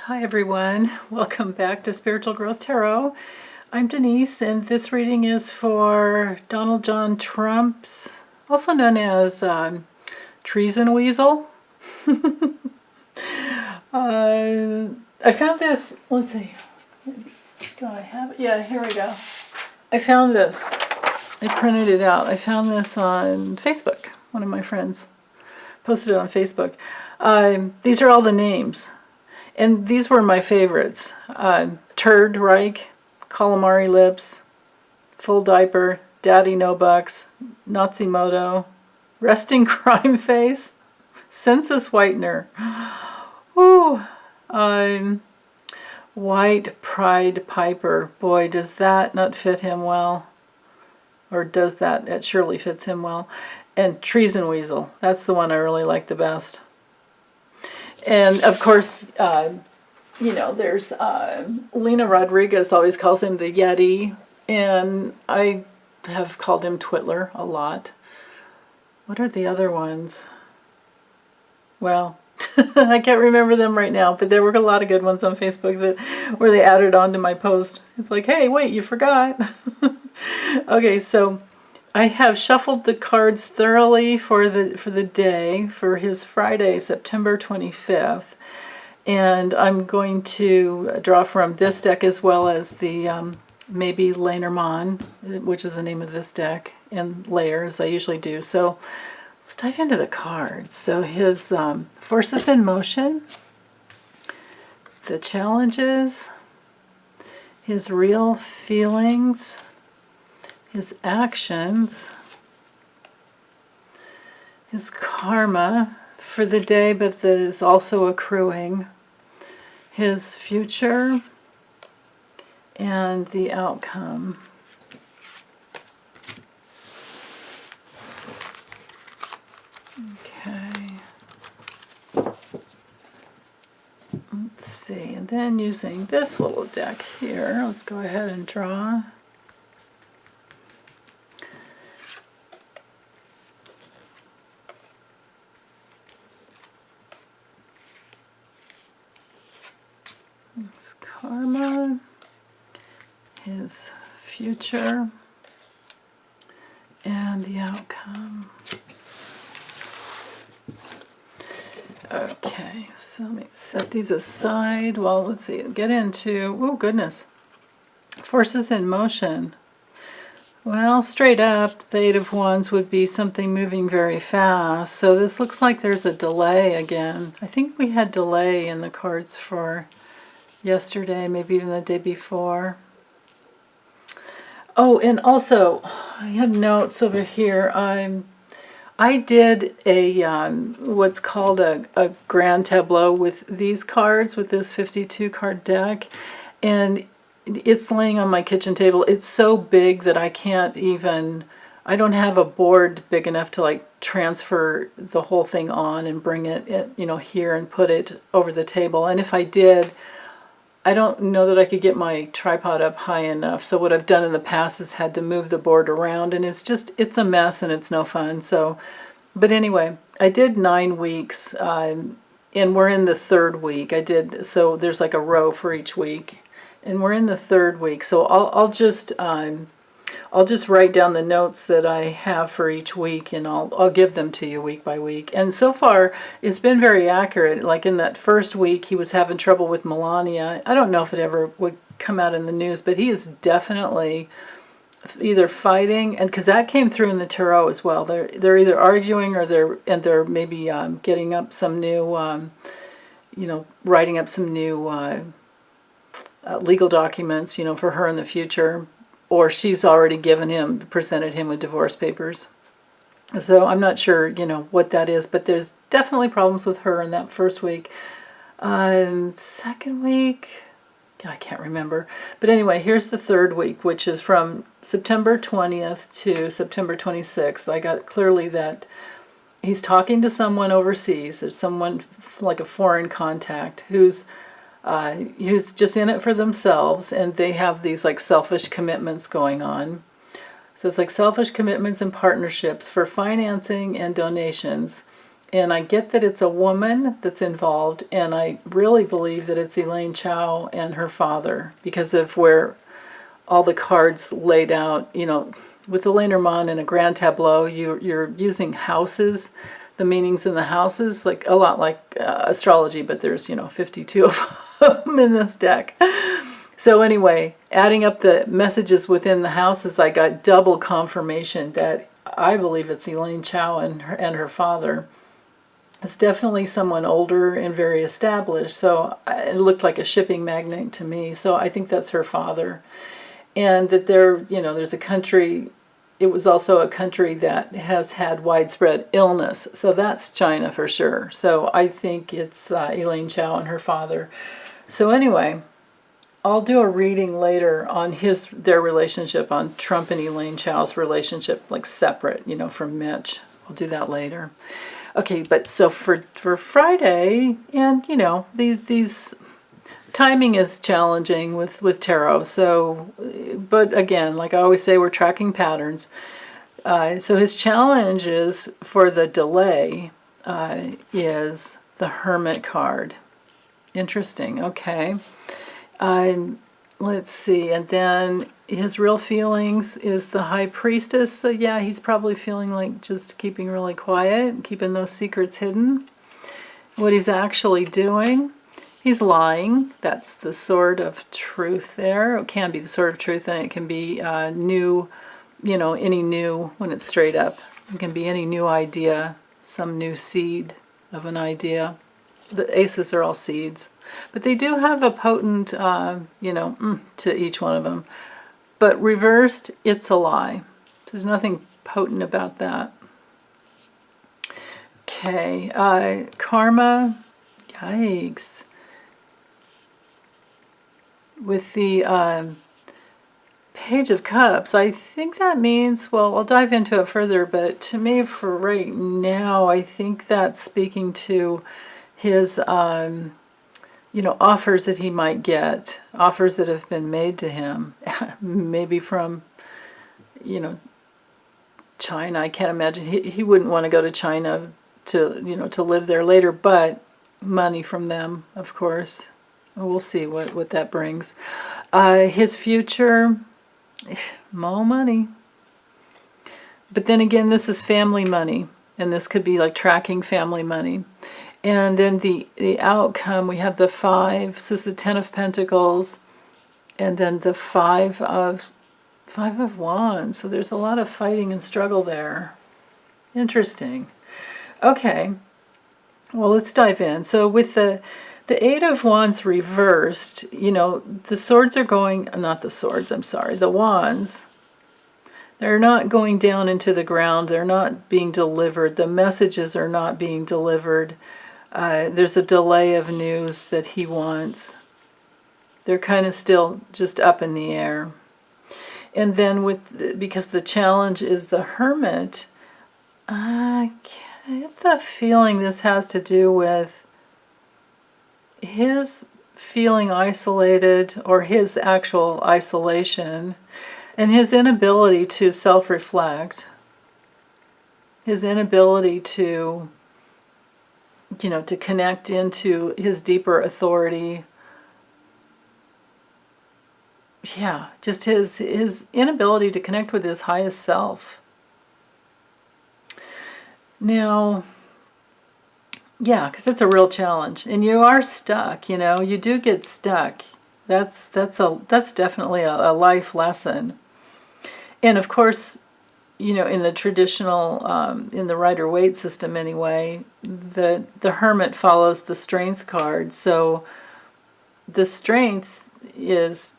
Hi everyone, welcome back to Spiritual Growth Tarot. I'm Denise, and this reading is for Donald John Trump's, also known as Treason Weasel. I found this, let's see, do I have it? Yeah, here we go. I found this, I printed it out. I found this on Facebook. One of my friends posted it on Facebook. These are all the names. And these were my favorites. Turd Reich, Calamari Lips, Full Diaper, Daddy No Bucks, Nazi Moto, Resting Crime Face, Census Whitener. Ooh, White Pride Piper. Boy, does that not fit him well. Or does that? It surely fits him well. And Treason Weasel. That's the one I really like the best. And of course, you know, there's Lena Rodriguez always calls him the Yeti, and I have called him Twitler a lot. What are the other ones? Well, I can't remember them right now, but there were a lot of good ones on Facebook that where they added on to my post. It's like, hey, wait, you forgot. Okay, so I have shuffled the cards thoroughly for the day, for his Friday, September 25th. And I'm going to draw from this deck as well as the maybe Lenormand, which is the name of this deck, and layers I usually do. So let's dive into the cards. So his forces in motion, the challenges, his real feelings, his actions, his karma for the day, but that is also accruing, his future, and the outcome. Okay. Let's see, and then using this little deck here, let's go ahead and draw. His karma, his future, and the outcome. Okay, so let me set these aside. Well, let's see, get into, oh goodness, forces in motion. Well, straight up, the Eight of Wands would be something moving very fast. So this looks like there's a delay again. I think we had delay in the cards for yesterday, maybe even the day before. Oh, and also, I have notes over here. I did a what's called a grand tableau with these cards, with this 52 card deck, and it's laying on my kitchen table. It's so big that I can't even, I don't have a board big enough to like transfer the whole thing on and bring it, you know, here and put it over the table. And if I did, I don't know that I could get my tripod up high enough. So what I've done in the past is had to move the board around, and it's a mess and it's no fun. So, but anyway, I did 9 weeks, and we're in the third week. So there's like a row for each week, and we're in the third week. So I'll just write down the notes that I have for each week, and I'll give them to you week by week. And so far, it's been very accurate. Like in that first week, he was having trouble with Melania. I don't know if it ever would come out in the news, but he is definitely either fighting, and because that came through in the tarot as well. They're either arguing, or they're maybe getting up some new, you know, writing up some new legal documents, you know, for her in the future. Or she's already presented him with divorce papers. So I'm not sure, you know, what that is, but there's definitely problems with her in that first week. Second week, I can't remember. But anyway, here's the third week, which is from September 20th to September 26th. I got clearly that he's talking to someone overseas. There's someone like a foreign contact who's just in it for themselves, and they have these like selfish commitments going on. So it's like selfish commitments and partnerships for financing and donations. And I get that it's a woman that's involved, and I really believe that it's Elaine Chao and her father because of where all the cards laid out. You know, with the Lenormand and a grand tableau, you're using houses, the meanings in the houses, like a lot like astrology, but there's, 52 of them in this deck. So anyway, adding up the messages within the houses, I got double confirmation that I believe it's Elaine Chao and her father. It's definitely someone older and very established, so it looked like a shipping magnate to me, so I think that's her father. And that there's a country, it was also a country that has had widespread illness, so that's China for sure. So I think it's Elaine Chao and her father. So anyway, I'll do a reading later on their relationship, on Trump and Elaine Chao's relationship, like separate, from Mitch. I'll do that later. Okay, but so for Friday, and these timing is challenging with tarot. So, but again, like I always say, we're tracking patterns. So his challenge is for the delay is the Hermit card. Interesting. Okay. Let's see, and then his real feelings is the High Priestess. So yeah, he's probably feeling like just keeping really quiet, keeping those secrets hidden. What he's actually doing, he's lying. That's the Sword of Truth there. It can be the Sword of Truth, and it can be new, any new when it's straight up. It can be any new idea, some new seed of an idea. The aces are all seeds. But they do have a potent, to each one of them. But reversed, it's a lie. There's nothing potent about that. Okay, karma, yikes. With the Page of Cups, I think that means, well, I'll dive into it further, but to me, for right now, I think that's speaking to his offers that he might get, offers that have been made to him, maybe from, China. I can't imagine he wouldn't want to go to China to live there later, but money from them, of course. We'll see what that brings. His future, more money. But then again, this is family money, and this could be like tracking family money. And then the outcome, we have the 5, so this is the 10 of Pentacles, and then the 5 of Wands. So there's a lot of fighting and struggle there. Interesting. Okay, well, let's dive in. So with the 8 of Wands reversed, the swords are going, not the swords, I'm sorry, the wands, they're not going down into the ground. They're not being delivered. The messages are not being delivered. There's a delay of news that he wants. They're kind of still just up in the air. And then because the challenge is the Hermit, I get the feeling this has to do with his feeling isolated, or his actual isolation, and his inability to self-reflect, his inability to to connect into his deeper authority. Yeah, just his inability to connect with his highest self. Now, yeah, because it's a real challenge, and you are stuck. You do get stuck. That's definitely a life lesson. And of course, in the traditional, in the Rider-Waite system anyway, the Hermit follows the Strength card. So the Strength is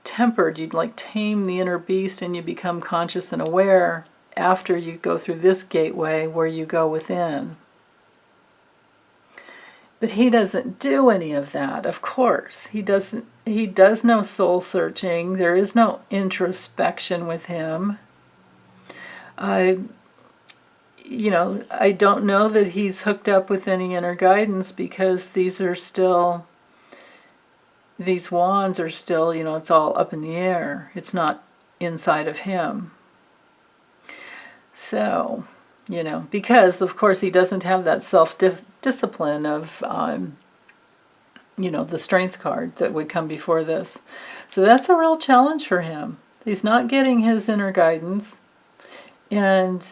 tempered. You'd like tame the inner beast, and you become conscious and aware after you go through this gateway where you go within. But he doesn't do any of that, of course. He does no soul searching. There is no introspection with him. I don't know that he's hooked up with any inner guidance, because these wands are still, it's all up in the air. It's not inside of him. So, you know, because of course he doesn't have that self-discipline of, you know, the strength card that would come before this. So that's a real challenge for him. He's not getting his inner guidance. And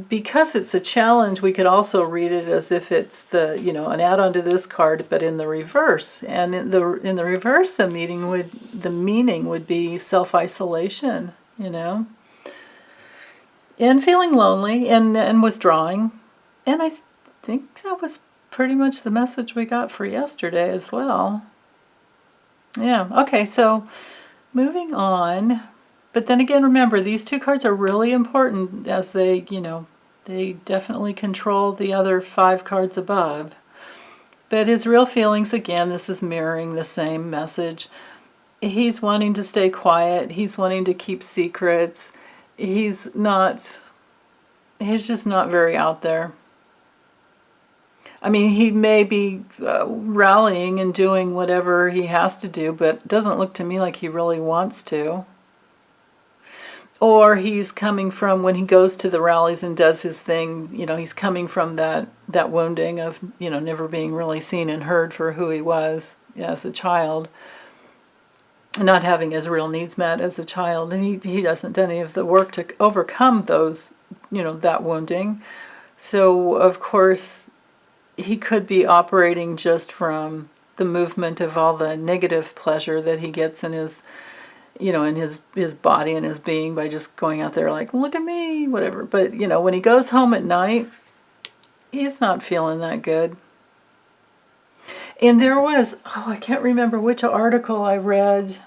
because it's a challenge, we could also read it as if it's the, you know, an add-on to this card, but in the reverse. And in the reverse, the meaning would be self-isolation, you know, and feeling lonely and withdrawing. And I think that was pretty much the message we got for yesterday as well. Yeah, okay, so moving on. But then again, remember, these two cards are really important as they, you know, they definitely control the other 5 cards above. But his real feelings, again, this is mirroring the same message. He's wanting to stay quiet. He's wanting to keep secrets. He's just not very out there. I mean, he may be rallying and doing whatever he has to do, but it doesn't look to me like he really wants to. Or he's coming from, when he goes to the rallies and does his thing, you know, he's coming from that wounding of, you know, never being really seen and heard for who he was as a child, not having his real needs met as a child. And he doesn't do any of the work to overcome those, you know, that wounding. So, of course, he could be operating just from the movement of all the negative pleasure that he gets in his, you know, in his body and his being by just going out there like, look at me, whatever. But, you know, when he goes home at night, he's not feeling that good. And there was, I can't remember which article I read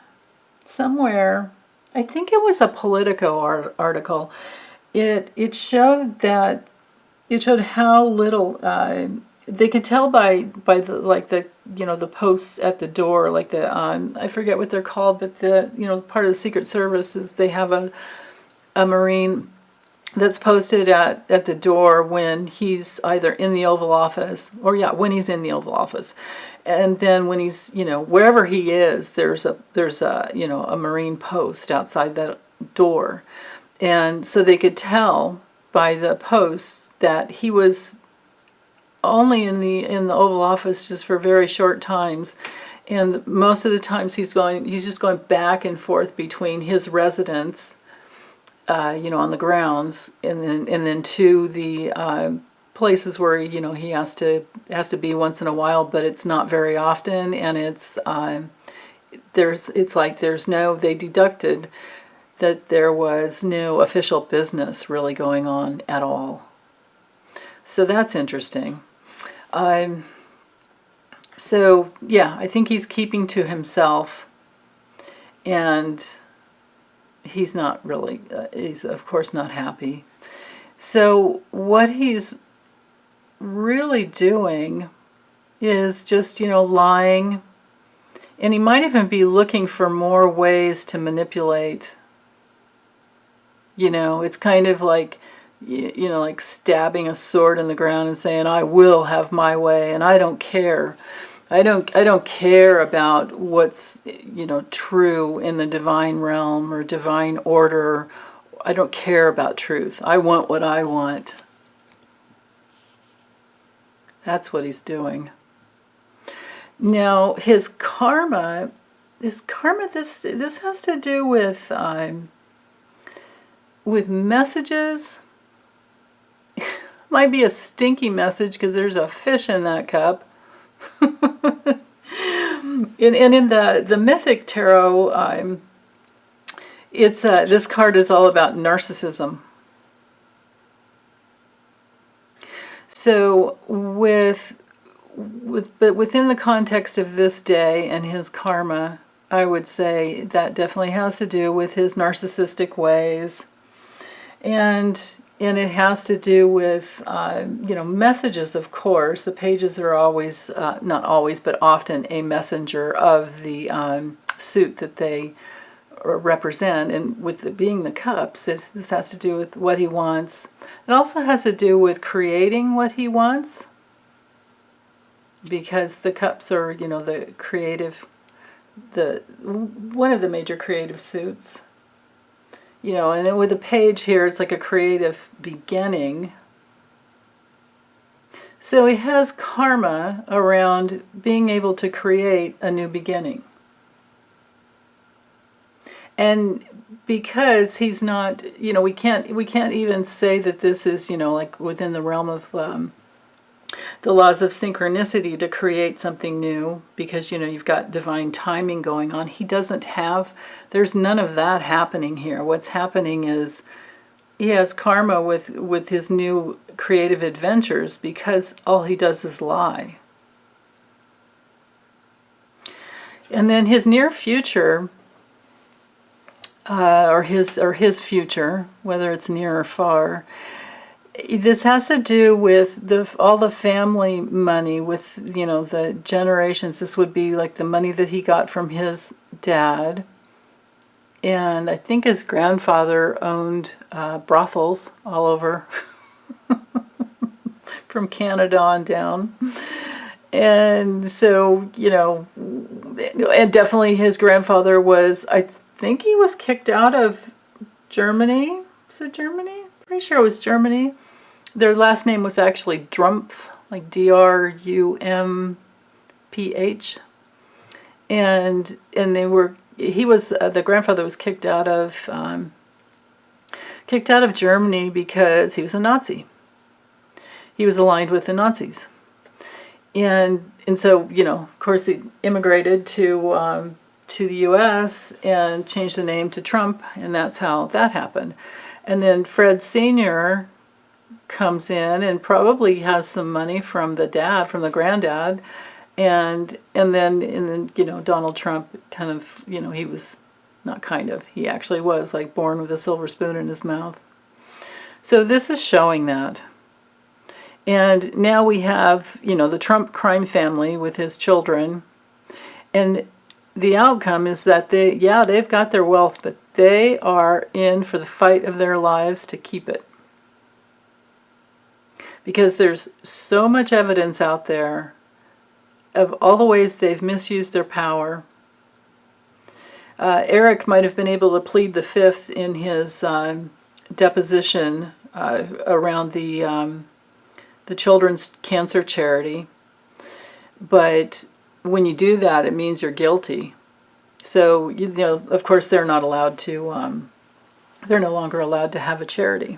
somewhere. I think it was a Politico article. It showed how little they could tell by the, like, the, you know, the posts at the door, like the I forget what they're called, but the, you know, part of the Secret Service is they have a Marine that's posted at the door when he's either in the Oval Office, or when he's in the Oval Office, and then when he's, you know, wherever he is, there's a you know, a Marine post outside that door, and so they could tell by the posts that he was only in the Oval Office just for very short times, and most of the times he's just going back and forth between his residence, you know, on the grounds, and then to the places where, you know, he has to be once in a while, but it's not very often, and they deducted that there was no official business really going on at all. So that's interesting. So yeah, I think he's keeping to himself, and he's not really, he's of course not happy. So what he's really doing is just, you know, lying, and he might even be looking for more ways to manipulate. You know, it's kind of like, you know, like stabbing a sword in the ground and saying, I will have my way, and I don't care. I don't care about what's, you know, true in the divine realm or divine order. I don't care about truth. I want what I want. That's what he's doing. Now, his karma, this has to do with messages. Might be a stinky message because there's a fish in that cup. And in the Mythic Tarot, this card is all about narcissism. So but within the context of this day and his karma, I would say that definitely has to do with his narcissistic ways, and it has to do with, you know, messages, of course. The pages are always, not always, but often a messenger of the suit that they represent. And with it being the cups, this has to do with what he wants. It also has to do with creating what he wants, because the cups are, you know, the creative, one of the major creative suits. you know, and then with the page here, it's like a creative beginning. So he has karma around being able to create a new beginning. And because he's not, you know, we can't even say that this is, you know, like within the realm of the laws of synchronicity to create something new, because, you know, you've got divine timing going on. He doesn't have, there's none of that happening here. What's happening is he has karma with his new creative adventures, because all he does is lie. And then his near future, or his future, whether it's near or far, this has to do with all the family money, with, you know, the generations. This would be like the money that he got from his dad. And I think his grandfather owned brothels all over from Canada on down. And so, you know, and definitely his grandfather was, I think he was kicked out of Germany. Was it Germany? Pretty sure it was Germany. Their last name was actually Drumpf, like D-R-U-M-P-H. And they were, he was, the grandfather was kicked out of Germany because he was a Nazi. He was aligned with the Nazis. And so, you know, of course, he immigrated to the U.S. and changed the name to Trump, and that's how that happened. And then Fred Sr. comes in and probably has some money from the dad, from the granddad, and then you know, Donald Trump kind of, you know, he was not kind of, he actually was like born with a silver spoon in his mouth. So this is showing that. And now we have, you know, the Trump crime family with his children, and the outcome is that they've got their wealth, but they are in for the fight of their lives to keep it. Because there's so much evidence out there of all the ways they've misused their power. Eric might have been able to plead the fifth in his deposition around the children's cancer charity, but when you do that, it means you're guilty. So, you know, of course, they're not allowed to. They're no longer allowed to have a charity.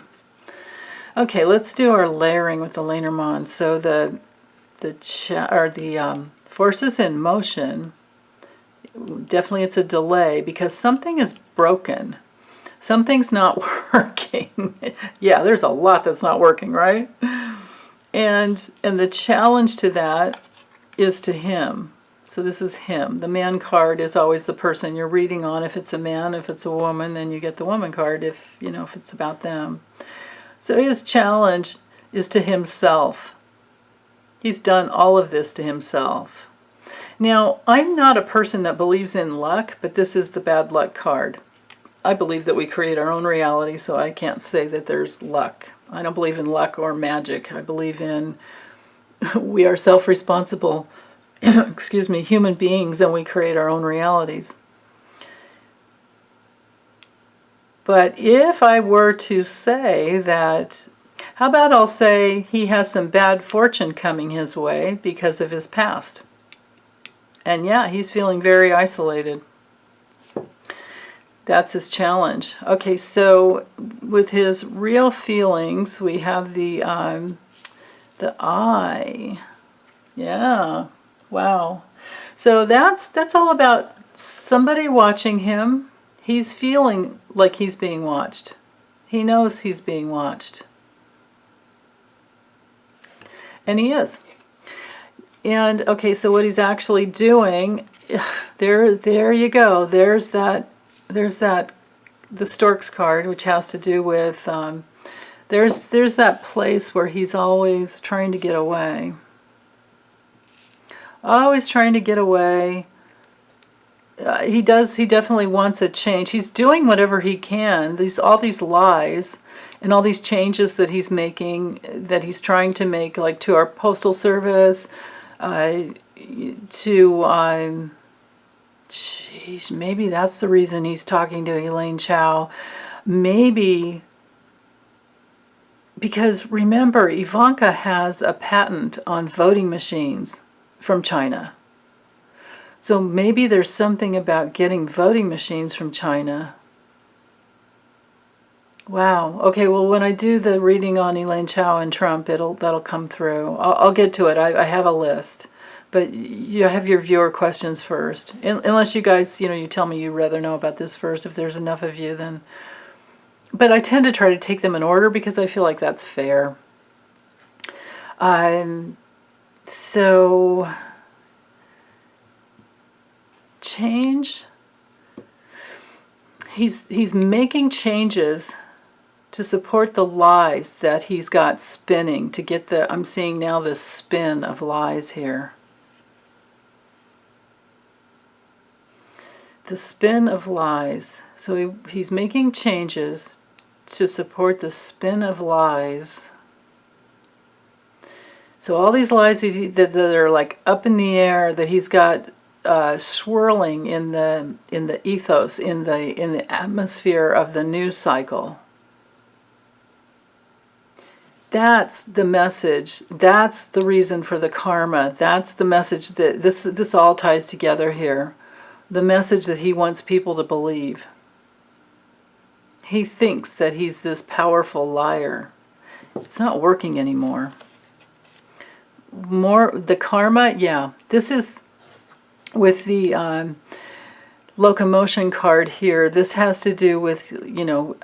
Okay, let's do our layering with the Lenormand. So the forces in motion. Definitely, it's a delay because something is broken. Something's not working. Yeah, there's a lot that's not working, right? And the challenge to that is to him. So this is him. The man card is always the person you're reading on. If it's a man, if it's a woman, then you get the woman card, if, you know, if it's about them. So his challenge is to himself. He's done all of this to himself. Now, I'm not a person that believes in luck, but this is the bad luck card. I believe that we create our own reality, so I can't say that there's luck. I don't believe in luck or magic. I believe in we are self-responsible, excuse me, human beings, and we create our own realities. But if I were to say that, how about I'll say he has some bad fortune coming his way because of his past. And yeah, he's feeling very isolated. That's his challenge. Okay, so with his real feelings, we have the I. Yeah, wow. So that's all about somebody watching him. He's feeling like he's being watched. He knows he's being watched. And he is. And okay, so what he's actually doing, there you go. There's that, the Storks card, which has to do with, there's that place where he's always trying to get away. Always trying to get away. He definitely wants a change. He's doing whatever he can. All these lies and all these changes that he's making, that he's trying to make, like to our postal service, geez, maybe that's the reason he's talking to Elaine Chao. maybe, because remember, Ivanka has a patent on voting machines from China. So maybe there's something about getting voting machines from China. Wow. Okay, well, when I do the reading on Elaine Chao and Trump, that'll come through. I'll get to it. I have a list. But you have your viewer questions first. Unless you guys, you tell me you'd rather know about this first. If there's enough of you, then... But I tend to try to take them in order because I feel like that's fair. So... Change. He's making changes to support the lies that he's got spinning, to get the... I'm seeing now this spin of lies here. The spin of lies. So he's making changes to support the spin of lies. So all these lies that are like up in the air, that he's got swirling in the ethos, in the atmosphere of the news cycle. That's the message. That's the reason for the karma. That's the message that this all ties together here. The message that he wants people to believe. He thinks that he's this powerful liar. It's not working anymore. The karma, yeah. This is with the locomotion card here. This has to do with,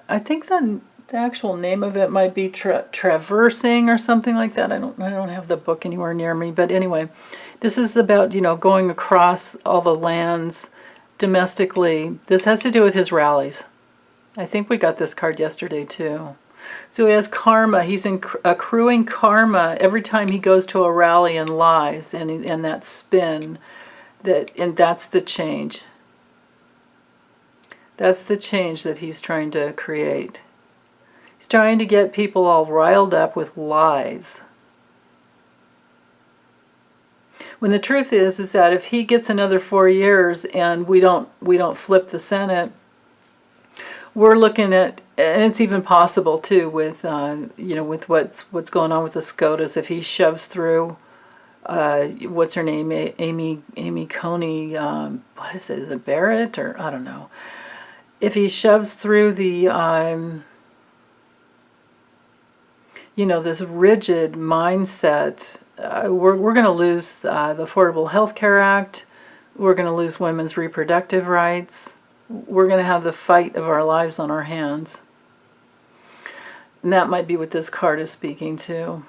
I think the actual name of it might be traversing or something like that. I don't have the book anywhere near me, but anyway, this is about, going across all the lands domestically. This has to do with his rallies. I think we got this card yesterday too. So he has karma. He's accruing karma every time he goes to a rally and lies, and that spin, and that's the change. That's the change that he's trying to create. He's trying to get people all riled up with lies. When the truth is that if he gets another 4 years and we don't flip the Senate, we're looking at, and it's even possible too with with what's going on with the SCOTUS. If he shoves through, what's her name, Amy Coney, what is it? Is it Barrett, or I don't know? If he shoves through the this rigid mindset, we're going to lose the Affordable Health Care Act. We're going to lose women's reproductive rights. We're going to have the fight of our lives on our hands. And that might be what this card is speaking to.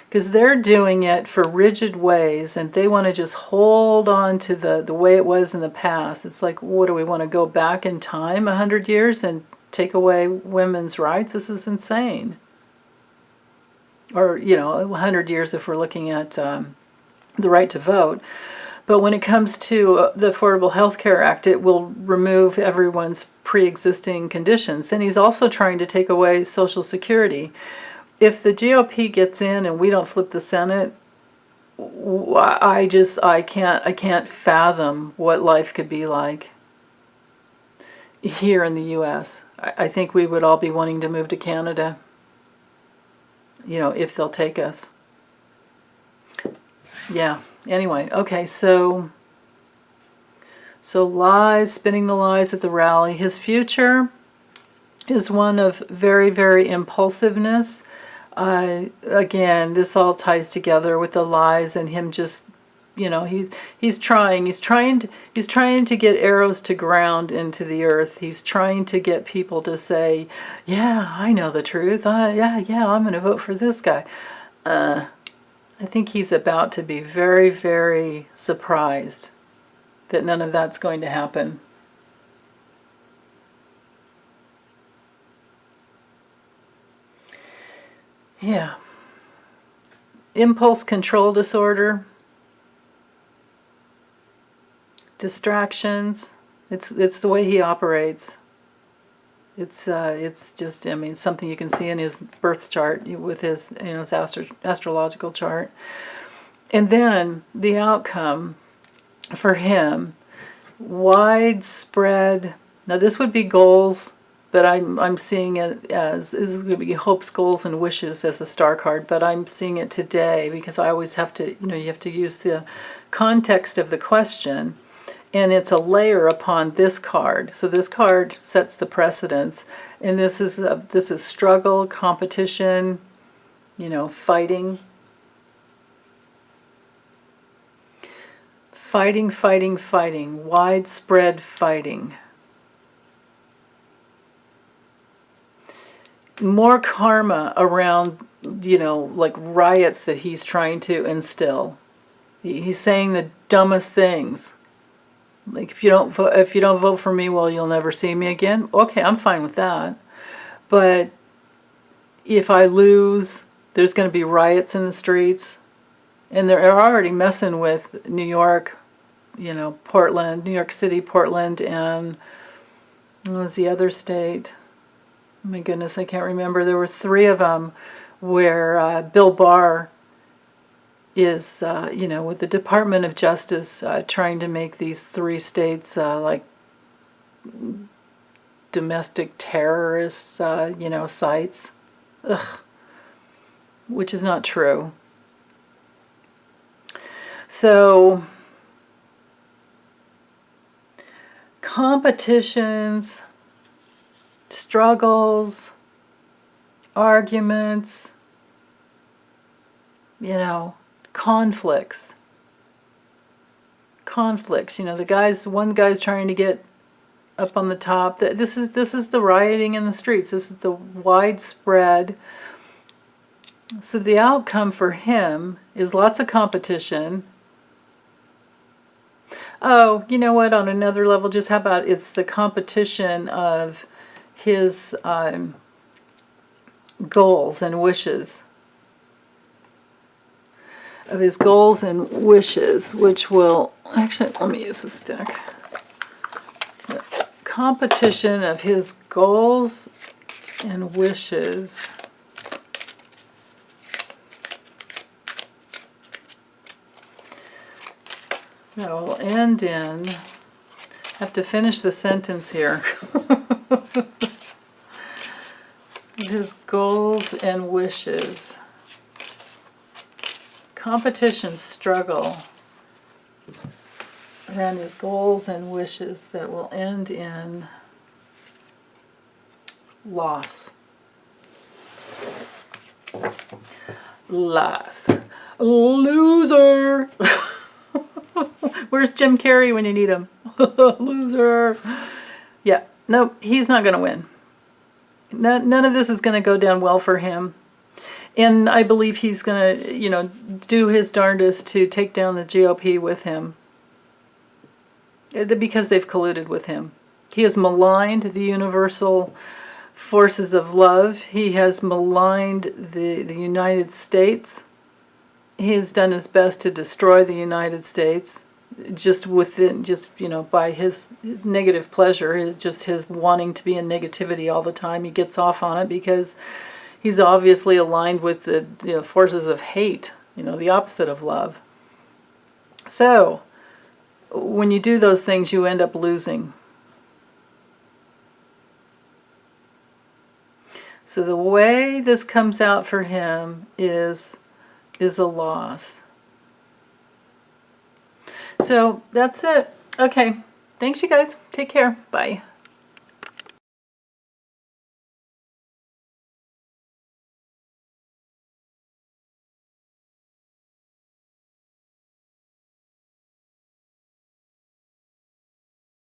Because they're doing it for rigid ways, and they want to just hold on to the way it was in the past. It's like, what do we want to go back in time 100 years and take away women's rights? This is insane. Or, 100 years if we're looking at the right to vote. But when it comes to the Affordable Health Care Act, it will remove everyone's pre-existing conditions. And he's also trying to take away Social Security. If the GOP gets in and we don't flip the Senate, I can't fathom what life could be like here in the U.S. I think we would all be wanting to move to Canada, if they'll take us. Yeah. Anyway, okay, so lies, spinning the lies at the rally. His future is one of very, very impulsiveness. Again, this all ties together with the lies and him just, he's trying to get arrows to ground into the earth. He's trying to get people to say, yeah, I know the truth. Yeah, I'm going to vote for this guy. I think he's about to be very, very surprised that none of that's going to happen. Yeah. Impulse control disorder. Distractions. It's the way he operates. It's just, something you can see in his birth chart with his, his astrological chart. And then the outcome for him, widespread, now this would be goals but I'm seeing it as, this is going to be hopes, goals, and wishes as a star card, but I'm seeing it today because I always have to, you have to use the context of the question, and it's a layer upon this card. So this card sets the precedence, and this is struggle, competition, fighting. Fighting, fighting, fighting, widespread fighting. More karma around, like riots that he's trying to instill. He's saying the dumbest things. Like, if you don't vote for me, well, you'll never see me again. Okay, I'm fine with that. But if I lose, there's going to be riots in the streets. And they're already messing with New York, Portland, New York City, Portland, and what was the other state? Oh my goodness, I can't remember. There were 3 of them where Bill Barr is, with the Department of Justice trying to make these 3 states like domestic terrorist, sites. Ugh. Which is not true. So, competitions, struggles, arguments, conflicts. One guy's trying to get up on the top. This is the rioting in the streets. This is the widespread. So the outcome for him is lots of competition. Oh, you know what? On another level, just how about it's the competition of his goals and wishes. Of his goals and wishes, which will... Actually, let me use this deck. The competition of his goals and wishes. That will end in... I have to finish the sentence here. His goals and wishes. Competition, struggle around his goals and wishes that will end in loss. Loss. Loser! Where's Jim Carrey when you need him? Loser! Yeah, no, he's not going to win. None of this is going to go down well for him. And I believe he's going to, do his darndest to take down the GOP with him. Because they've colluded with him. He has maligned the universal forces of love. He has maligned the United States. He has done his best to destroy the United States. By his negative pleasure, his wanting to be in negativity all the time. He gets off on it because he's obviously aligned with the forces of hate, the opposite of love. So, when you do those things, you end up losing. So the way this comes out for him is a loss. So that's it. Okay. Thanks, you guys. Take care. Bye.